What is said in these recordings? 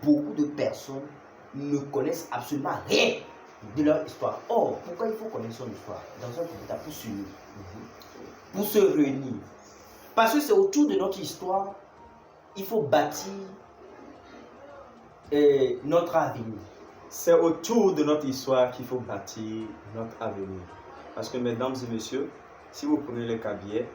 beaucoup de personnes ne connaissent absolument rien de leur histoire. Or, pourquoi il faut connaître son histoire dans un premier temps pour s'unir, pour se réunir? Parce que c'est autour de notre histoire, il faut bâtir notre avenir. C'est autour de notre histoire qu'il faut bâtir notre avenir. Parce que, mesdames et messieurs, si vous prenez les Kabyles,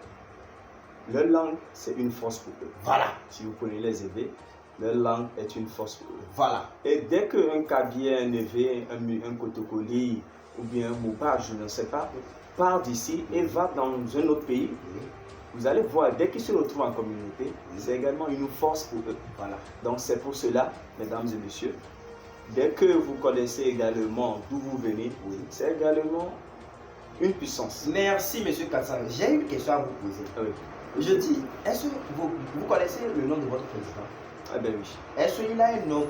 leur langue, c'est une force pour eux. Voilà. Si vous prenez les Evé, leur langue est une force pour eux. Voilà. Et dès qu'un Kabyle, un Evé, un Kotokoli ou bien un Moba, je ne sais pas, part d'ici et va dans un autre pays, vous allez voir, dès qu'ils se retrouvent en communauté, c'est également une force pour eux. Voilà. Donc c'est pour cela, mesdames et messieurs, dès que vous connaissez également d'où vous venez, c'est également une puissance. Merci, monsieur Kassan. J'ai une question à vous poser. Oui. Je dis, est-ce que vous connaissez le nom de votre président? Ah ben oui. Est-ce qu'il a un nom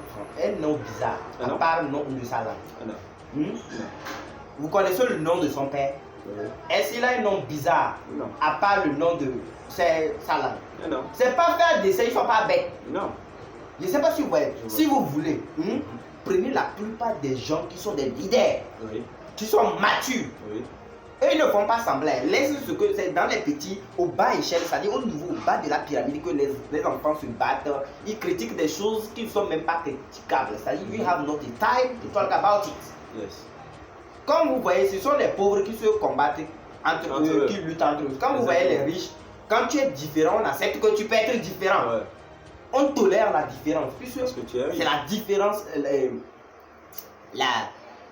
bizarre, à part le nom de sa langue? Non. Vous connaissez le nom de son père? Oui. Est-ce qu'il a un nom bizarre, Non. à part le nom de sa langue? Non. C'est pas faire d'essai, ils ne sont pas bêtes. Non. Je ne sais pas si vous voyez. Si vous voulez, prenez la plupart des gens qui sont des leaders, qui sont matures. Oui. Eux, ils ne font pas semblant. Laissez ce que c'est dans les petits, au bas échelle, c'est-à-dire au niveau, au bas de la pyramide, que les enfants se battent. Ils critiquent des choses qui ne sont même pas critiquables. C'est-à-dire, you have not the time to talk about it. Yes. Comme vous voyez, ce sont les pauvres qui se combattent entre eux, qui luttent entre eux. Quand vous voyez les riches, quand tu es différent, on accepte que tu peux être différent. Ouais. On tolère la différence. Puisque c'est la différence,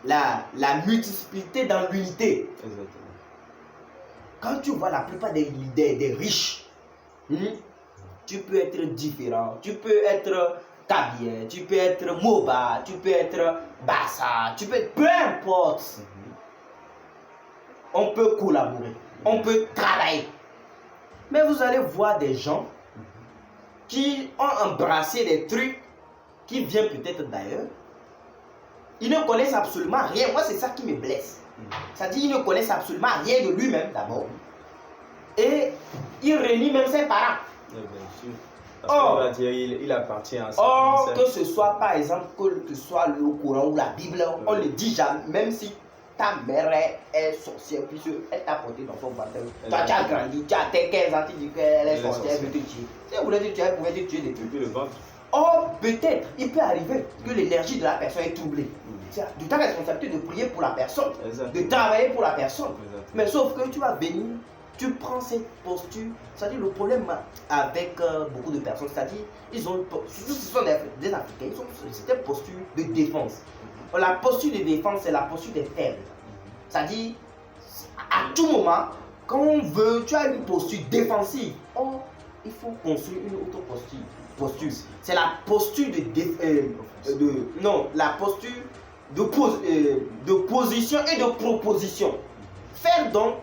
la multiplicité dans l'unité. Exactement. Quand tu vois la plupart des leaders, des riches, tu peux être différent, tu peux être Kabyle, tu peux être Moba, tu peux être Bassa, tu peux être peu importe. On peut collaborer, on peut travailler. Mais vous allez voir des gens qui ont embrassé des trucs qui viennent peut-être d'ailleurs. Ils ne connaissent absolument rien. Moi, c'est ça qui me blesse. C'est-à-dire qu'ils ne connaissent absolument rien de lui-même d'abord. Et il réunit même ses parents. Bien sûr. Parce qu'on va dire il appartient à ça. Or, que ce soit par exemple, que ce soit le Coran ou la Bible, on ne le dit jamais, même si ta mère est sorcière, puisqu'elle t'a porté dans son ventre. Toi, tu as grandi, tu as tes 15 ans, tu dis qu'elle est sorcière, elle veut te tuer. Si elle voulait te tuer, elle pouvait te tuer depuis le ventre. Or, peut-être, il peut arriver que l'énergie de la personne est troublée. C'est de ta responsabilité de prier pour la personne, de travailler pour la personne. Mais sauf que tu vas venir, tu prends cette posture. C'est-à-dire le problème avec beaucoup de personnes, c'est-à-dire, ils ont, surtout ce sont des Africains, ils ont cette posture de défense. La posture de défense, c'est la posture des faibles. C'est-à-dire, à tout moment, quand on veut, tu as une posture défensive. Or, il faut construire une autre posture. C'est la posture la posture de position et de proposition. Faire donc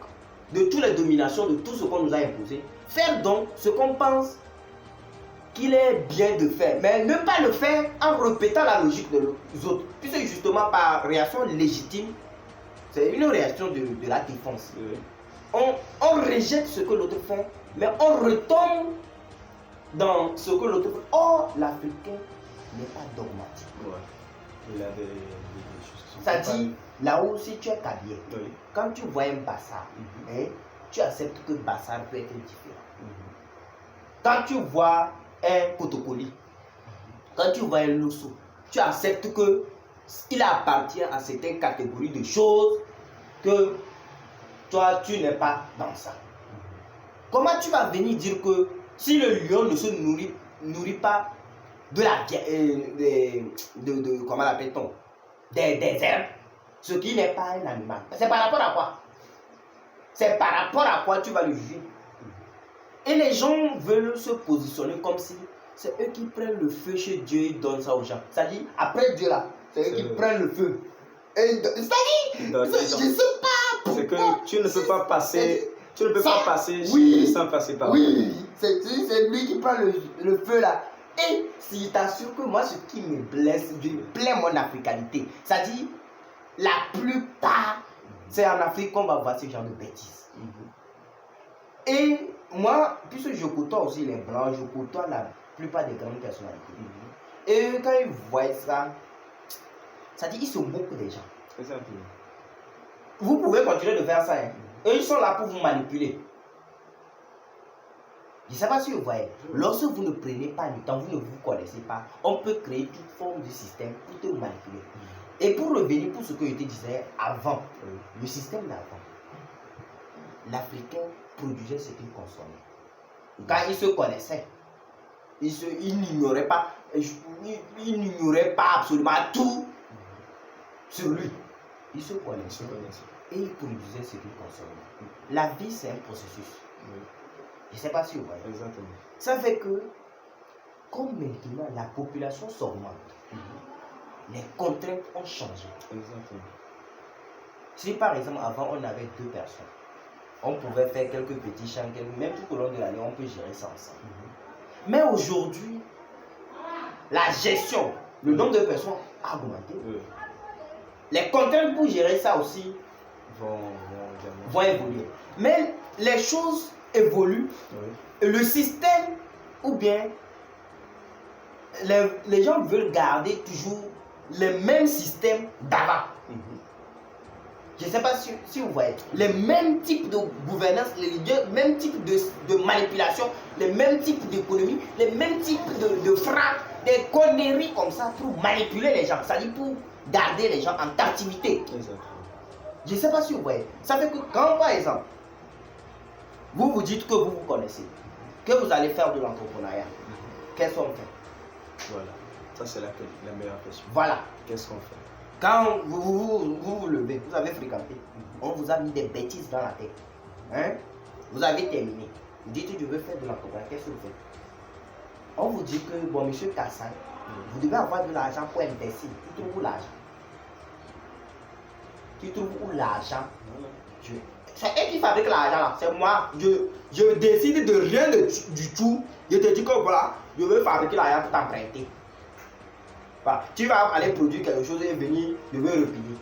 de toutes les dominations, de tout ce qu'on nous a imposé, faire donc ce qu'on pense qu'il est bien de faire, mais ne pas le faire en répétant la logique des autres. Puisque justement par réaction légitime, c'est une réaction de la défense. On rejette ce que l'autre fait, mais on retombe dans ce que l'autre fait. Or, l'Africain n'est pas dogmatique. Il a des choses. Ça dit, là où si tu es Kabyle, quand tu vois un Bassar, tu acceptes que Bassar peut être différent. Quand tu vois un Kotokoli, quand tu vois un Losso, tu acceptes qu'il appartient à certaines catégories de choses que toi, tu n'es pas dans ça. Comment tu vas venir dire que si le lion ne se nourrit pas de la comment l'appelle-t-on, des herbes, ce qui n'est pas un animal, c'est par rapport à quoi? C'est par rapport à quoi tu vas le juger? Et les gens veulent se positionner comme si c'est eux qui prennent le feu chez Dieu et donnent ça aux gens. C'est-à-dire, après Dieu là, c'est eux qui prennent le feu. C'est-à-dire, je ne sais pas pourquoi. C'est que tu ne peux pas passer, sans passer par là. Oui, c'est lui qui prend le feu là. Et si je t'assure que moi, ce qui me blesse, je plains mon africanité. C'est-à-dire, la plupart, c'est en Afrique qu'on va voir ce genre de bêtises. Et moi, puisque je côtoie aussi les blancs, je côtoie plupart des grandes personnalités. Et quand ils voient ça, ça dit qu'ils se moquent des gens. Exactement. Vous pouvez continuer de faire ça. Hein. Eux, ils sont là pour vous manipuler. Je ne sais pas si vous voyez. Lorsque vous ne prenez pas le temps, vous ne vous connaissez pas, on peut créer toute forme de système pour te manipuler. Et pour revenir pour ce que je te disais avant, le système d'avant, l'Africain produisait ce qu'il consommait. Quand il se connaissait, il n'ignorait pas absolument tout sur lui. Il se connaissait et il produisait ce qu'il consommait. La vie, c'est un processus. Je ne sais pas si vous voyez. Exactement. Ça fait que, comme maintenant la population s'augmente, les contraintes ont changé. Exactement. Si par exemple avant on avait 2 personnes, on pouvait faire quelques petits champs, même tout au long de l'année, on peut gérer ça ensemble. Mais aujourd'hui, la gestion, le nombre de personnes a augmenté. Les contraintes pour gérer ça aussi vont évoluer. Mais les choses évoluent. Et le système, ou bien les gens veulent garder toujours les mêmes systèmes d'avant. Je ne sais pas si vous voyez. Les mêmes types de gouvernance, les mêmes types de manipulation, les mêmes types d'économie, les mêmes types de frappes, des conneries comme ça pour manipuler les gens. C'est-à-dire pour garder les gens en captivité. Je ne sais pas si vous voyez. Ça fait que quand, par exemple, vous vous dites que vous vous connaissez, que vous allez faire de l'entrepreneuriat, qu'est-ce qu'on fait? Voilà. Ça, c'est la meilleure question. Voilà. Qu'est-ce qu'on fait? Quand vous levez, vous avez fréquenté, on vous a mis des bêtises dans la tête. Hein? Vous avez terminé. Vous dites que je veux faire de l'entrepreneuriat, qu'est-ce que vous faites? On vous dit que, bon, monsieur Kassan, vous devez avoir de l'argent pour investir. Tu trouves où l'argent? Tu trouves où l'argent? C'est eux qui fabriquent l'argent là, c'est moi. Je décide de rien du tout. Je te dis que voilà, je veux fabriquer l'argent pour t'emprunter. Voilà. Tu vas aller produire quelque chose et venir, je veux repayer.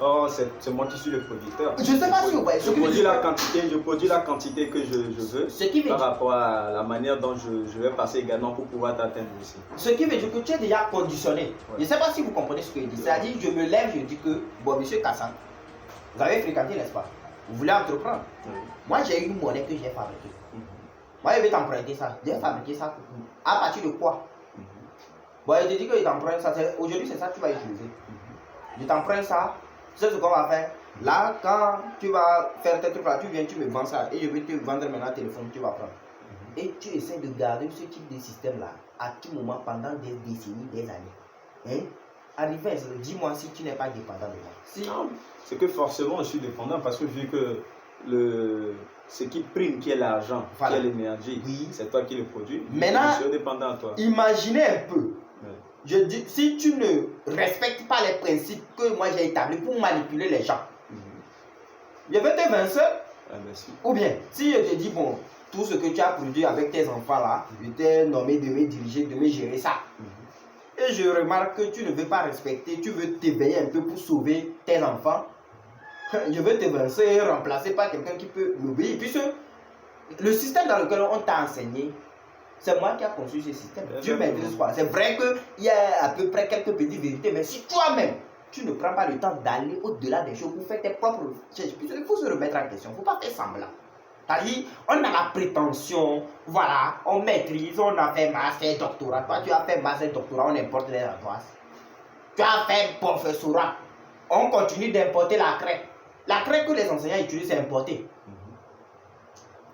Oh, c'est moi qui suis le producteur. Je ne sais pas si vous voyez. Je produis la quantité que je veux par rapport à la manière dont je vais passer également pour pouvoir t'atteindre aussi. Ce qui veut dire que tu es déjà conditionné. Ouais. Je ne sais pas si vous comprenez ce que je dis. C'est-à-dire, je me lève, je dis que, bon, monsieur Kassan, vous avez fréquenté, n'est-ce pas? Vous voulez entreprendre? Moi, j'ai une monnaie que j'ai fabriquée. Moi, je vais t'emprunter ça. J'ai fabriqué ça. À partir de quoi? Bon, je te dis que je t'emprunte ça. Aujourd'hui, c'est ça que tu vas utiliser. Je t'emprunte ça. Tu sais ce qu'on va faire? Là, quand tu vas faire tes trucs là, tu viens, tu me vends ça. Et je vais te vendre maintenant un téléphone que tu vas prendre. Et tu essaies de garder ce type de système là à tout moment pendant des décennies, des années. Hein? Arrivé, dis-moi si tu n'es pas dépendant de moi. Si... C'est que forcément je suis dépendant parce que vu que ce qui prime, qui est l'argent, voilà, qui est l'énergie, oui, c'est toi qui le produis. Maintenant, je suis dépendant à toi. Imaginez un peu. Je dis, si tu ne respectes pas les principes que moi j'ai établis pour manipuler les gens, je vais te vaincre. Ou bien, si je te dis, bon, tout ce que tu as produit avec tes enfants là, je t'ai nommé de me diriger, de me gérer ça. Et je remarque que tu ne veux pas respecter, tu veux t'éveiller un peu pour sauver tes enfants. Je veux te vaincre et remplacer par quelqu'un qui peut m'obéir. Puisque le système dans lequel on t'a enseigné, c'est moi qui ai conçu ce système. Dieu maîtrise quoi. C'est vrai qu'il y a à peu près quelques petites vérités, mais si toi-même, tu ne prends pas le temps d'aller au-delà des choses pour faire tes propres recherches, il faut se remettre en question. Il ne faut pas faire semblant. C'est-à-dire, on a la prétention, voilà, on maîtrise, on a fait master, doctorat. Toi, tu as fait master, doctorat, on importe les ardoises. Tu as fait professorat. On continue d'importer la craie. La craie que les enseignants utilisent, c'est importé.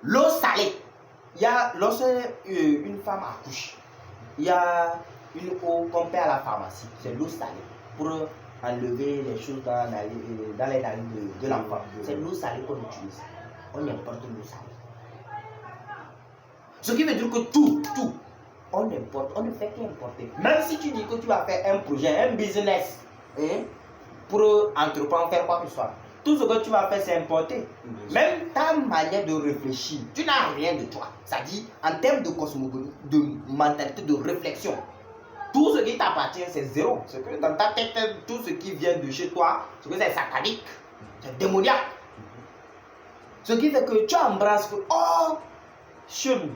L'eau salée. Il y a, lorsque une femme accouche, il y a une eau qu'on paie à la pharmacie. C'est l'eau salée. Pour enlever les choses dans les narines de l'enfant. C'est l'eau salée qu'on utilise. On importe l'eau salée. Ce qui veut dire que tout, on importe, on ne fait qu'importer. Même si tu dis que tu vas faire un projet, un business, hein, pour entreprendre, faire quoi que ce soit, tout ce que tu vas faire, c'est importer. Même ta manière de réfléchir, tu n'as rien de toi. C'est-à-dire, en termes de cosmogonie, de mentalité, de réflexion, tout ce qui t'appartient, c'est zéro. C'est que dans ta tête, tout ce qui vient de chez toi, c'est que c'est satanique, c'est démoniaque. Ce qui fait que tu embrasses que, oh, Chun,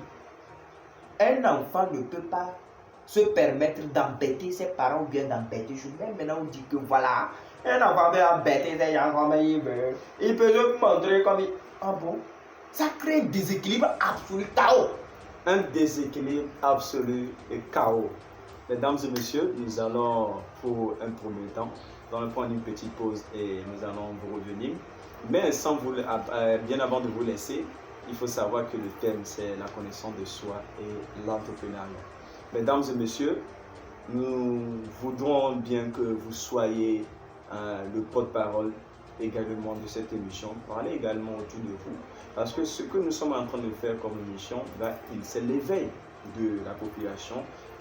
Un enfant ne peut pas se permettre d'embêter ses parents ou bien d'embêter. Même maintenant, on dit que voilà, un enfant peut embêter ses enfants, mais il peut se montrer comme il... Ah bon? Ça crée un déséquilibre absolu, chaos. Un déséquilibre absolu et chaos. Mesdames et messieurs, nous allons pour un premier temps, nous allons prendre une petite pause et nous allons vous revenir. Mais sans vous, bien avant de vous laisser, il faut savoir que le thème c'est la connaissance de soi et l'entrepreneuriat. Mesdames et messieurs, nous voudrons bien que vous soyez le porte-parole également de cette émission. Parlez également autour de vous. Parce que ce que nous sommes en train de faire comme émission, c'est l'éveil de la population,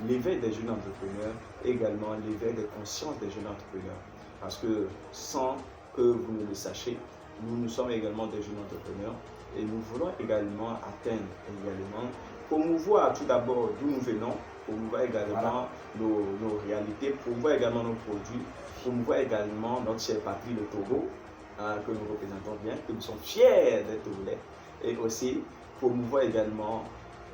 l'éveil des jeunes entrepreneurs, également l'éveil des consciences des jeunes entrepreneurs. Parce que sans que vous ne le sachiez, nous sommes également des jeunes entrepreneurs et nous voulons également atteindre également, promouvoir tout d'abord d'où nous venons, promouvoir également nos réalités, promouvoir également nos produits, promouvoir également notre chère patrie, le Togo, que nous représentons bien, que nous sommes fiers d'être Togolais, et aussi promouvoir également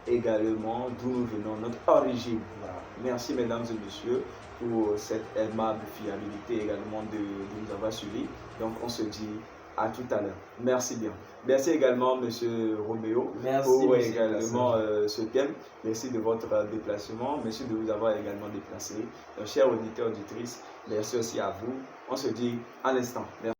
d'où nous venons, notre origine. Voilà. Merci mesdames et messieurs pour cette aimable fiabilité également de nous avoir suivis. Donc on se dit à tout à l'heure. Merci bien. Merci également monsieur Roméo pour également ce thème. Merci de votre déplacement. Merci de vous avoir également déplacé. Chers auditeurs, auditrices, merci aussi à vous. On se dit à l'instant. Merci.